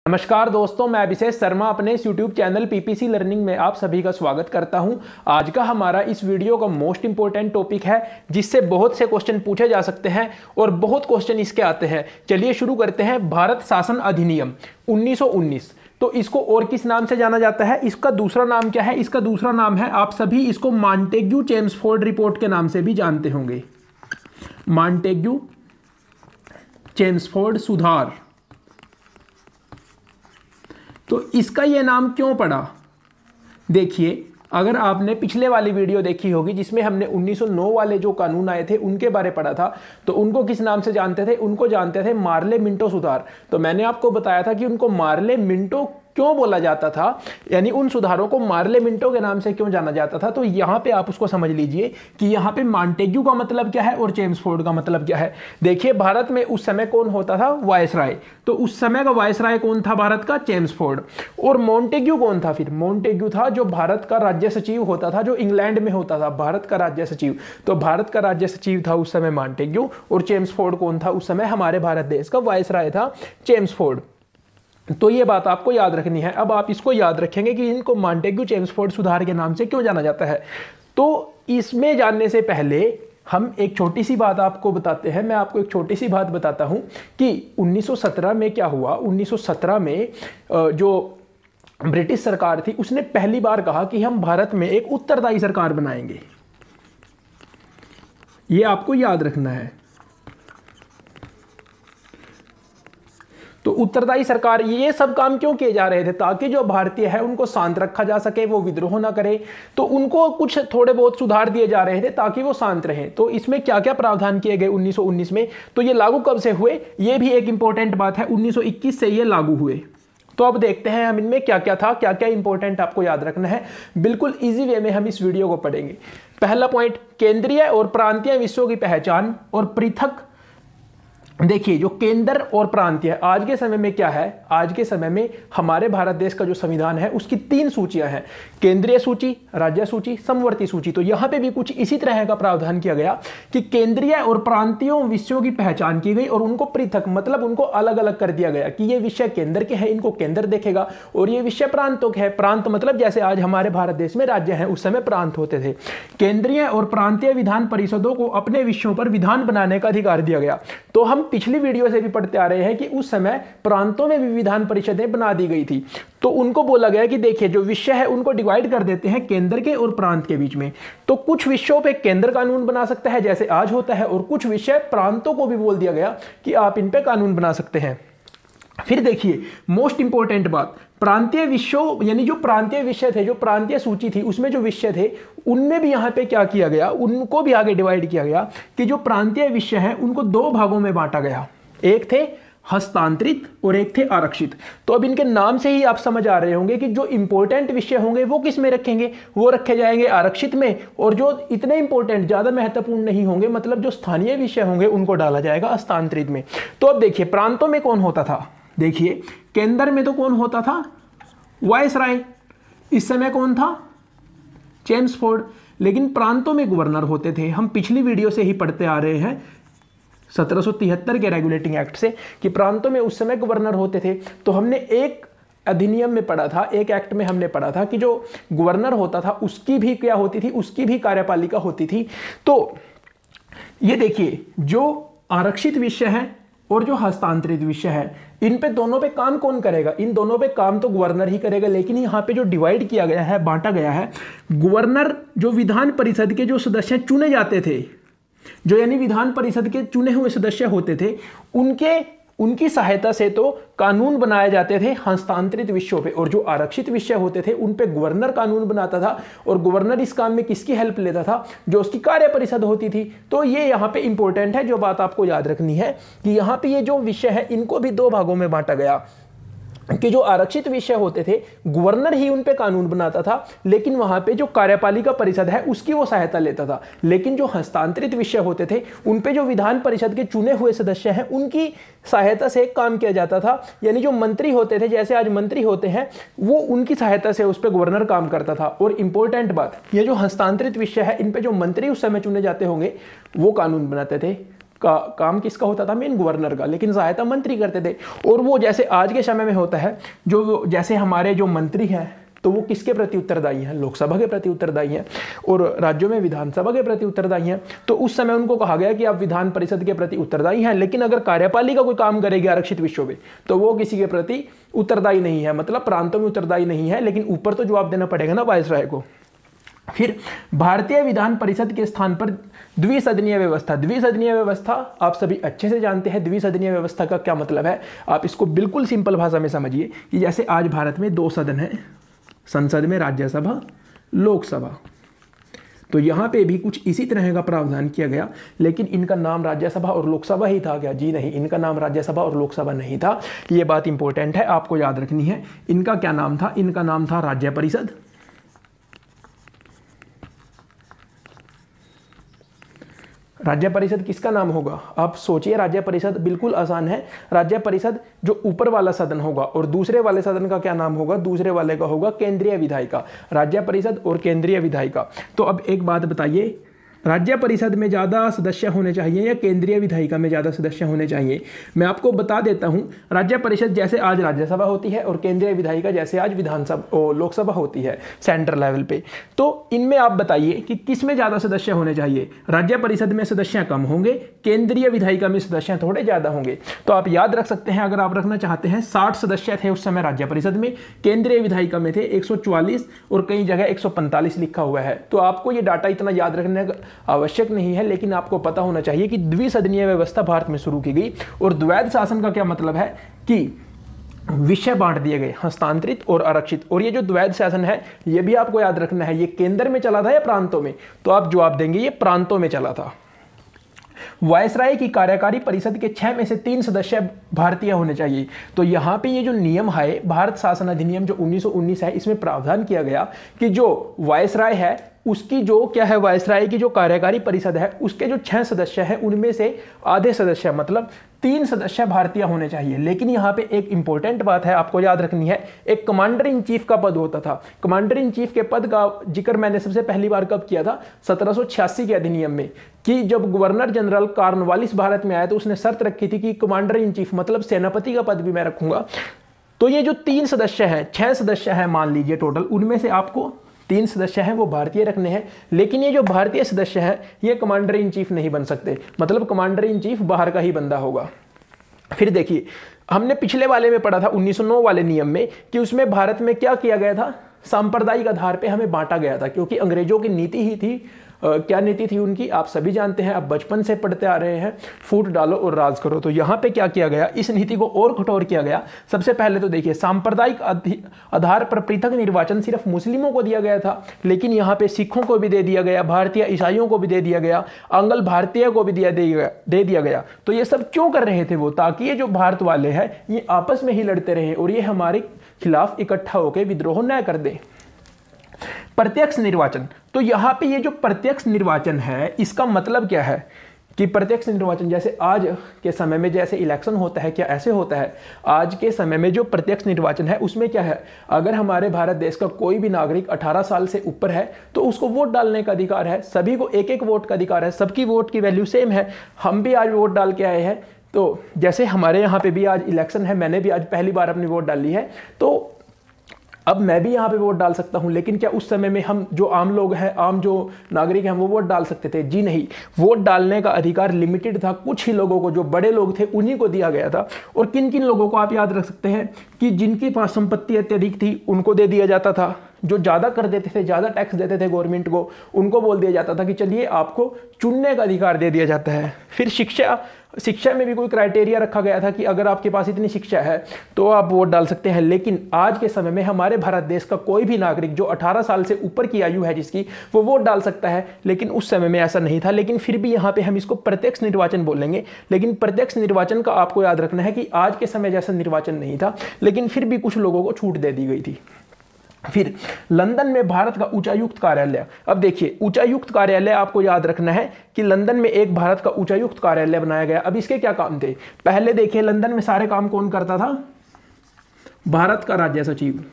नमस्कार दोस्तों, मैं अभिषेक शर्मा अपने इस YouTube चैनल पीपीसी लर्निंग में आप सभी का स्वागत करता हूं। आज का हमारा इस वीडियो का मोस्ट इंपॉर्टेंट टॉपिक है जिससे बहुत से क्वेश्चन पूछे जा सकते हैं और बहुत क्वेश्चन इसके आते हैं। चलिए शुरू करते हैं। भारत शासन अधिनियम 1919, तो इसको और किस नाम से जाना जाता है? इसका दूसरा नाम क्या है? इसका दूसरा नाम है, आप सभी इसको मॉन्टेग्यू चेम्सफोर्ड रिपोर्ट के नाम से भी जानते होंगे। मॉन्टेग्यू चेम्सफोर्ड सुधार। तो इसका ये नाम क्यों पड़ा? देखिए, अगर आपने पिछले वाली वीडियो देखी होगी जिसमें हमने 1909 वाले जो कानून आए थे उनके बारे पढ़ा था, तो उनको किस नाम से जानते थे? उनको जानते थे मार्ले मिंटो सुधार। तो मैंने आपको बताया था कि उनको मार्ले मिंटो क्यों बोला जाता था, यानी उन सुधारों को मार्ले मिंटो के नाम से क्यों जाना जाता था। तो यहां पे आप उसको समझ लीजिए कि यहां पे मॉन्टेग्यू का मतलब क्या है और चेम्सफोर्ड का मतलब क्या है। देखिए, भारत में उस समय कौन होता था? वायसराय। तो उस समय का वायसराय कौन था भारत का? चेम्सफोर्ड। और मॉन्टेग्यू कौन था? फिर मॉन्टेग्यू था जो भारत का राज्य सचिव होता था, जो इंग्लैंड में होता था, भारत का राज्य सचिव। तो भारत का राज्य सचिव था उस समय मॉन्टेग्यू, और चेम्सफोर्ड कौन था? उस समय हमारे भारत देश का वायसराय था चेम्सफोर्ड। तो ये बात आपको याद रखनी है। अब आप इसको याद रखेंगे कि इनको मॉन्टेग्यू चेम्सफोर्ड सुधार के नाम से क्यों जाना जाता है। तो इसमें जानने से पहले हम एक छोटी सी बात आपको बताते हैं। मैं आपको एक छोटी सी बात बताता हूं कि 1917 में क्या हुआ। 1917 में जो ब्रिटिश सरकार थी उसने पहली बार कहा कि हम भारत में एक उत्तरदायी सरकार बनाएंगे। ये आपको याद रखना है। तो उत्तरदायी सरकार, ये सब काम क्यों किए जा रहे थे? ताकि जो भारतीय है उनको शांत रखा जा सके, वो विद्रोह ना करे। तो उनको कुछ थोड़े बहुत सुधार दिए जा रहे थे ताकि वो शांत रहें। तो इसमें क्या क्या प्रावधान किए गए 1919 में? तो ये लागू कब से हुए? ये भी एक इंपॉर्टेंट बात है। 1921 से ये लागू हुए। तो अब देखते हैं हम इनमें क्या क्या था, क्या क्या इंपॉर्टेंट आपको याद रखना है। बिल्कुल इजी वे में हम इस वीडियो को पढ़ेंगे। पहला पॉइंट, केंद्रीय और प्रांतीय विषयों की पहचान और पृथक। देखिए, जो केंद्र और प्रांतीय, आज के समय में क्या है? आज के समय में हमारे भारत देश का जो संविधान है उसकी 3 सूचियां हैं: केंद्रीय सूची, राज्य सूची, समवर्ती सूची। तो यहां पे भी कुछ इसी तरह का प्रावधान किया गया कि केंद्रीय और प्रांतीय विषयों की पहचान की गई और उनको पृथक, मतलब उनको अलग अलग कर दिया गया कि ये विषय केंद्र के हैं, इनको केंद्र देखेगा, और ये विषय प्रांतों के हैं। प्रांत मतलब जैसे आज हमारे भारत देश में राज्य हैं, उस समय प्रांत होते थे। केंद्रीय और प्रांतीय विधान परिषदों को अपने विषयों पर विधान बनाने का अधिकार दिया गया। तो हम पिछली वीडियो से भी पढ़ते आ रहे हैं कि उस समय प्रांतों में भी विधान परिषदें बना दी गई थी। तो उनको बोला गया कि देखिए, जो विषय है उनको डिवाइड कर देते हैं केंद्र के और प्रांत के बीच में। तो कुछ विषयों पे केंद्र कानून बना सकता है जैसे आज होता है, और कुछ विषय प्रांतों को भी बोल दिया गया कि आप इन पे कानून बना सकते हैं। फिर देखिए, मोस्ट इंपॉर्टेंट बात, प्रांतीय विषयों, यानी जो प्रांतीय विषय थे, जो प्रांतीय सूची थी उसमें जो विषय थे उनमें भी यहां पे क्या किया गया, उनको भी आगे डिवाइड किया गया कि जो प्रांतीय विषय हैं उनको 2 भागों में बांटा गया। एक थे हस्तांतरित और एक थे आरक्षित। तो अब इनके नाम से ही आप समझ आ रहे होंगे कि जो इंपॉर्टेंट विषय होंगे वो किस में रखेंगे? वो रखे जाएंगे आरक्षित में, और जो इतने इंपॉर्टेंट, ज्यादा महत्वपूर्ण नहीं होंगे, मतलब जो स्थानीय विषय होंगे, उनको डाला जाएगा हस्तांतरित में। तो अब देखिए, प्रांतों में कौन होता था? देखिए, केंद्र में तो कौन होता था? वायसराय। इस समय कौन था? चेम्सफोर्ड। लेकिन प्रांतों में गवर्नर होते थे। हम पिछली वीडियो से ही पढ़ते आ रहे हैं 1773 के रेगुलेटिंग एक्ट से कि प्रांतों में उस समय गवर्नर होते थे। तो हमने एक अधिनियम में पढ़ा था, एक एक्ट में हमने पढ़ा था कि जो गवर्नर होता था उसकी भी क्या होती थी? उसकी भी कार्यपालिका होती थी। तो ये देखिए, जो आरक्षित विषय है और जो हस्तांतरित विषय है, इन पे दोनों पे काम कौन करेगा? इन दोनों पे काम तो गवर्नर ही करेगा। लेकिन यहाँ पे जो डिवाइड किया गया है, बांटा गया है, गवर्नर, जो विधान परिषद के जो सदस्य चुने जाते थे, जो यानी विधान परिषद के चुने हुए सदस्य होते थे, उनकी सहायता से तो कानून बनाए जाते थे हस्तांतरित विषयों पे, और जो आरक्षित विषय होते थे उन पे गवर्नर कानून बनाता था। और गवर्नर इस काम में किसकी हेल्प लेता था? जो उसकी कार्य परिषद होती थी। तो ये यहाँ पे इंपॉर्टेंट है, जो बात आपको याद रखनी है कि यहाँ पे ये जो विषय है इनको भी 2 भागों में बांटा गया कि जो आरक्षित विषय होते थे गवर्नर ही उन पे कानून बनाता था, लेकिन वहां पे जो कार्यपालिका परिषद है उसकी वो सहायता लेता था। लेकिन जो हस्तांतरित विषय होते थे उन पे जो विधान परिषद के चुने हुए सदस्य हैं उनकी सहायता से काम किया जाता था। यानी जो मंत्री होते थे, जैसे आज मंत्री होते हैं, वो उनकी सहायता से उस पर गवर्नर काम करता था। और इंपॉर्टेंट बात, ये जो हस्तांतरित विषय है इन पे जो मंत्री उस समय चुने जाते होंगे वो कानून बनाते थे। का काम किसका होता था, मेन गवर्नर का, लेकिन सहायता मंत्री करते थे। और वो जैसे आज के समय में होता है, जो जैसे हमारे जो मंत्री हैं तो वो किसके प्रति उत्तरदायी हैं, लोकसभा के प्रति उत्तरदायी हैं, और राज्यों में विधानसभा के प्रति उत्तरदायी हैं। तो उस समय उनको कहा गया कि आप विधान परिषद के प्रति उत्तरदायी हैं, लेकिन अगर कार्यपालिका कोई काम करेगी आरक्षित विषयों में तो वो किसी के प्रति उत्तरदायी नहीं है, मतलब प्रांतों में उत्तरदायी नहीं है, लेकिन ऊपर तो जवाब देना पड़ेगा ना वायसराय को। फिर भारतीय विधान परिषद के स्थान पर द्विसदनीय व्यवस्था। द्विसदनीय व्यवस्था आप सभी अच्छे से जानते हैं, द्विसदनीय व्यवस्था का क्या मतलब है। आप इसको बिल्कुल सिंपल भाषा में समझिए कि जैसे आज भारत में 2 सदन है, संसद में राज्यसभा, लोकसभा, तो यहाँ पे भी कुछ इसी तरह का प्रावधान किया गया, लेकिन इनका नाम राज्यसभा और लोकसभा ही था क्या? जी नहीं, इनका नाम राज्यसभा और लोकसभा नहीं था। ये बात इंपॉर्टेंट है, आपको याद रखनी है। इनका क्या नाम था? इनका नाम था राज्य परिषद। राज्य परिषद किसका नाम होगा? आप सोचिए, राज्य परिषद बिल्कुल आसान है। राज्य परिषद जो ऊपर वाला सदन होगा, और दूसरे वाले सदन का क्या नाम होगा? दूसरे वाले का होगा केंद्रीय विधायिका। राज्य परिषद और केंद्रीय विधायिका। तो अब एक बात बताइए, राज्य परिषद में ज़्यादा सदस्य होने चाहिए या केंद्रीय विधायिका में ज़्यादा सदस्य होने चाहिए? मैं आपको बता देता हूं, राज्य परिषद जैसे आज राज्यसभा होती है और केंद्रीय विधायिका जैसे आज विधानसभा लोकसभा होती है सेंट्रल लेवल पे, तो इनमें आप बताइए कि किस में ज़्यादा सदस्य होने चाहिए? राज्य परिषद में सदस्य कम होंगे, केंद्रीय विधायिका में सदस्य थोड़े ज़्यादा होंगे। तो आप याद रख सकते हैं, अगर आप रखना चाहते हैं, 60 सदस्य थे उस समय राज्य परिषद में, केंद्रीय विधायिका में थे 144 और कई जगह 145 लिखा हुआ है। तो आपको ये डाटा इतना याद रखने का आवश्यक नहीं है, लेकिन आपको पता होना चाहिए कि द्विसदनीय व्यवस्था भारत में शुरू की गई। और द्वैध शासन का क्या मतलब है कि विषय बांट दिए गए, हस्तांतरित और आरक्षित। और ये जो द्वैध शासन है ये भी आपको याद रखना है, ये केंद्र में चला था या प्रांतों में? तो आप जवाब देंगे ये प्रांतों में चला था। वायसराय की कार्यकारी परिषद के 6 में से 3 सदस्य भारतीय होने चाहिए। तो यहाँ पे ये जो नियम है, भारत शासन अधिनियम जो 1919 है, इसमें प्रावधान किया गया कि जो वायसराय है उसकी जो क्या है, वायसराय की जो कार्यकारी परिषद है उसके जो 6 सदस्य हैं उनमें से आधे सदस्य मतलब 3 सदस्य भारतीय होने चाहिए। लेकिन यहाँ पे एक इंपॉर्टेंट बात है, आपको याद रखनी है, एक कमांडर इन चीफ का पद होता था। कमांडर इन चीफ के पद का जिक्र मैंने सबसे पहली बार कब किया था? 1786 के अधिनियम में, कि जब गवर्नर जनरल कॉर्नवालिस भारत में आया तो उसने शर्त रखी थी कि कमांडर इन चीफ मतलब सेनापति का पद भी मैं रखूंगा। तो ये जो 3 सदस्य हैं, 6 सदस्य हैं मान लीजिए टोटल, उनमें से आपको 3 सदस्य हैं वो भारतीय रखने हैं। लेकिन ये जो भारतीय सदस्य हैं ये कमांडर इन चीफ नहीं बन सकते, मतलब कमांडर इन चीफ बाहर का ही बंदा होगा। फिर देखिए, हमने पिछले वाले में पढ़ा था 1909 वाले नियम में कि उसमें भारत में क्या किया गया था, सांप्रदायिक आधार पे हमें बांटा गया था, क्योंकि अंग्रेजों की नीति ही थी क्या नीति थी उनकी, आप सभी जानते हैं, आप बचपन से पढ़ते आ रहे हैं, फूट डालो और राज करो। तो यहाँ पे क्या किया गया, इस नीति को और कठोर किया गया। सबसे पहले तो देखिए, सांप्रदायिक आधार पर पृथक निर्वाचन सिर्फ मुस्लिमों को दिया गया था, लेकिन यहाँ पे सिखों को भी दे दिया गया, भारतीय ईसाइयों को भी दे दिया गया, आंग्ल भारतीय को भी दे दिया गया। तो ये सब क्यों कर रहे थे वो? ताकि ये जो भारत वाले हैं ये आपस में ही लड़ते रहे और ये हमारे खिलाफ इकट्ठा होकर विद्रोह न कर दें। प्रत्यक्ष निर्वाचन, तो यहां पे ये जो प्रत्यक्ष निर्वाचन है इसका मतलब क्या है कि प्रत्यक्ष निर्वाचन जैसे आज के समय में जैसे इलेक्शन होता है, क्या ऐसे होता है? आज के समय में जो प्रत्यक्ष निर्वाचन है उसमें क्या है, अगर हमारे भारत देश का कोई भी नागरिक 18 साल से ऊपर है तो उसको वोट डालने का अधिकार है, सभी को एक एक वोट का अधिकार है, सबकी वोट की वैल्यू सेम है। हम भी आज वोट डाल के आए हैं, तो जैसे हमारे यहाँ पे भी आज इलेक्शन है, मैंने भी आज पहली बार अपनी वोट डाली है, तो अब मैं भी यहाँ पे वोट डाल सकता हूँ। लेकिन क्या उस समय में हम जो आम लोग हैं, आम जो नागरिक हैं, वो वोट डाल सकते थे? जी नहीं, वोट डालने का अधिकार लिमिटेड था, कुछ ही लोगों को, जो बड़े लोग थे उन्हीं को दिया गया था। और किन किन लोगों को आप याद रख सकते हैं कि जिनके पास संपत्ति अत्यधिक थी उनको दे दिया जाता था, जो ज़्यादा कर देते थे, ज़्यादा टैक्स देते थे गवर्नमेंट को, उनको बोल दिया जाता था कि चलिए आपको चुनने का अधिकार दे दिया जाता है। फिर शिक्षा में भी कोई क्राइटेरिया रखा गया था कि अगर आपके पास इतनी शिक्षा है तो आप वोट डाल सकते हैं। लेकिन आज के समय में हमारे भारत देश का कोई भी नागरिक जो 18 साल से ऊपर की आयु है जिसकी, वो वोट डाल सकता है। लेकिन उस समय में ऐसा नहीं था। लेकिन फिर भी यहाँ पे हम इसको प्रत्यक्ष निर्वाचन बोलेंगे। लेकिन प्रत्यक्ष निर्वाचन का आपको याद रखना है कि आज के समय जैसा निर्वाचन नहीं था, लेकिन फिर भी कुछ लोगों को छूट दे दी गई थी। फिर लंदन में भारत का उच्चायुक्त कार्यालय। अब देखिए, उच्चायुक्त कार्यालय आपको याद रखना है कि लंदन में एक भारत का उच्चायुक्त कार्यालय बनाया गया। अब इसके क्या काम थे? पहले देखिए, लंदन में सारे काम कौन करता था? भारत का राज्य सचिव।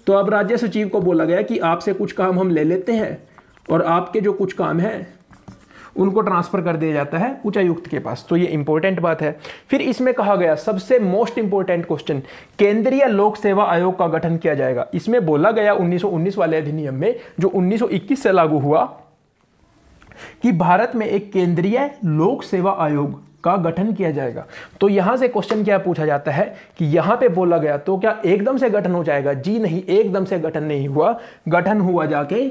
तो अब राज्य सचिव को बोला गया कि आपसे कुछ काम हम ले लेते हैं और आपके जो कुछ काम है उनको ट्रांसफर कर दिया जाता है उच्चायुक्त के पास। तो ये इंपॉर्टेंट बात है। फिर इसमें कहा गया सबसे मोस्ट इंपॉर्टेंट क्वेश्चन, केंद्रीय लोक सेवा आयोग का गठन किया जाएगा। इसमें बोला गया 1919 वाले अधिनियम में, जो 1921 से लागू हुआ, कि भारत में एक केंद्रीय लोक सेवा आयोग का गठन किया जाएगा। तो यहां से क्वेश्चन क्या पूछा जाता है कि यहां पे बोला गया तो क्या एकदम से गठन हो जाएगा? जी नहीं, एकदम से गठन नहीं हुआ, गठन हुआ जाके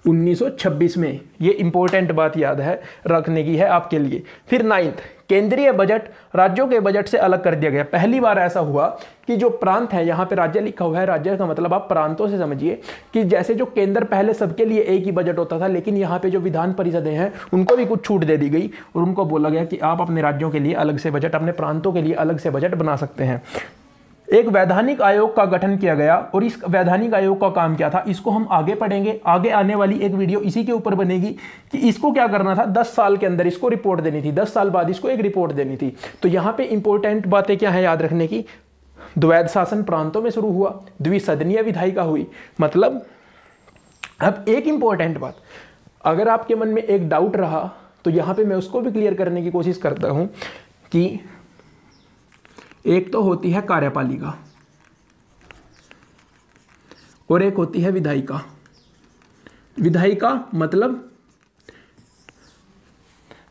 1926 में। ये इंपॉर्टेंट बात याद है रखने की है आपके लिए। फिर 9th, केंद्रीय बजट राज्यों के बजट से अलग कर दिया गया। पहली बार ऐसा हुआ कि जो प्रांत है, यहाँ पे राज्य लिखा हुआ है, राज्य का मतलब आप प्रांतों से समझिए कि जैसे जो केंद्र पहले सबके लिए एक ही बजट होता था, लेकिन यहाँ पे जो विधान परिषदें हैं उनको भी कुछ छूट दे दी गई और उनको बोला गया कि आप अपने राज्यों के लिए अलग से बजट, अपने प्रांतों के लिए अलग से बजट बना सकते हैं। एक वैधानिक आयोग का गठन किया गया और इस वैधानिक आयोग का काम क्या था, इसको हम आगे पढ़ेंगे। आगे आने वाली एक वीडियो इसी के ऊपर बनेगी कि इसको क्या करना था, 10 साल के अंदर इसको रिपोर्ट देनी थी, 10 साल बाद इसको एक रिपोर्ट देनी थी। तो यहाँ पे इंपॉर्टेंट बातें क्या है याद रखने की, द्वैध शासन प्रांतों में शुरू हुआ, द्विसदनीय विधायिका हुई। मतलब अब एक इंपॉर्टेंट बात, अगर आपके मन में एक डाउट रहा तो यहाँ पे मैं उसको भी क्लियर करने की कोशिश करता हूँ कि एक तो होती है कार्यपालिका और एक होती है विधायिका। विधायिका मतलब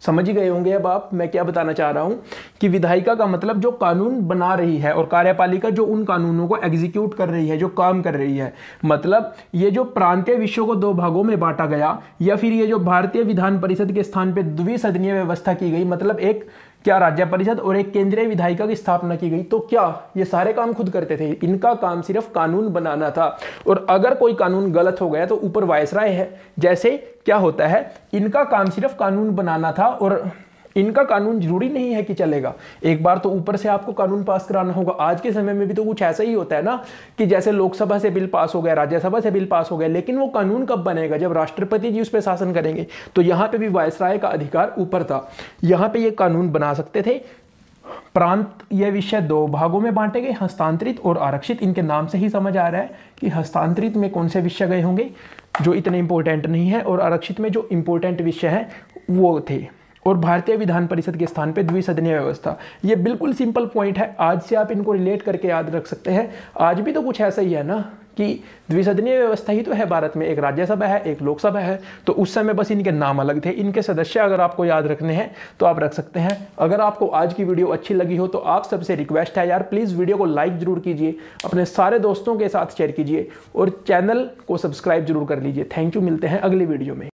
समझ ही गए होंगे अब आप मैं क्या बताना चाह रहा हूं कि विधायिका का मतलब जो कानून बना रही है और कार्यपालिका जो उन कानूनों को एग्जीक्यूट कर रही है, जो काम कर रही है। मतलब ये जो प्रांतीय विषयों को 2 भागों में बांटा गया, या फिर ये जो भारतीय विधान परिषद के स्थान पे द्विसदनीय व्यवस्था की गई, मतलब एक क्या राज्य परिषद और एक केंद्रीय विधायिका की स्थापना की गई, तो क्या ये सारे काम खुद करते थे? इनका काम सिर्फ कानून बनाना था। और अगर कोई कानून गलत हो गया तो ऊपर वायसराय है। जैसे क्या होता है, इनका काम सिर्फ कानून बनाना था और इनका कानून जरूरी नहीं है कि चलेगा, एक बार तो ऊपर से आपको कानून पास कराना होगा। आज के समय में भी तो कुछ ऐसा ही होता है ना कि जैसे लोकसभा से बिल पास हो गया, राज्यसभा से बिल पास हो गया, लेकिन वो कानून कब बनेगा? जब राष्ट्रपति जी उस पर शासन करेंगे। तो यहाँ पे भी वायसराय का अधिकार ऊपर था, यहाँ पे ये कानून बना सकते थे। प्रांत ये विषय 2 भागों में बांटे गए, हस्तांतरित और आरक्षित। इनके नाम से ही समझ आ रहा है कि हस्तांतरित में कौन से विषय गए होंगे जो इतने इंपॉर्टेंट नहीं है, और आरक्षित में जो इंपॉर्टेंट विषय है वो थे। और भारतीय विधान परिषद के स्थान पे द्विसदनीय व्यवस्था। ये बिल्कुल सिंपल पॉइंट है, आज से आप इनको रिलेट करके याद रख सकते हैं। आज भी तो कुछ ऐसा ही है ना कि द्विसदनीय व्यवस्था ही तो है भारत में, एक राज्यसभा है, एक लोकसभा है। तो उस समय बस इनके नाम अलग थे, इनके सदस्य अगर आपको याद रखने हैं तो आप रख सकते हैं। अगर आपको आज की वीडियो अच्छी लगी हो तो आप सबसे रिक्वेस्ट है यार, प्लीज़ वीडियो को लाइक जरूर कीजिए, अपने सारे दोस्तों के साथ शेयर कीजिए और चैनल को सब्सक्राइब जरूर कर लीजिए। थैंक यू, मिलते हैं अगली वीडियो में।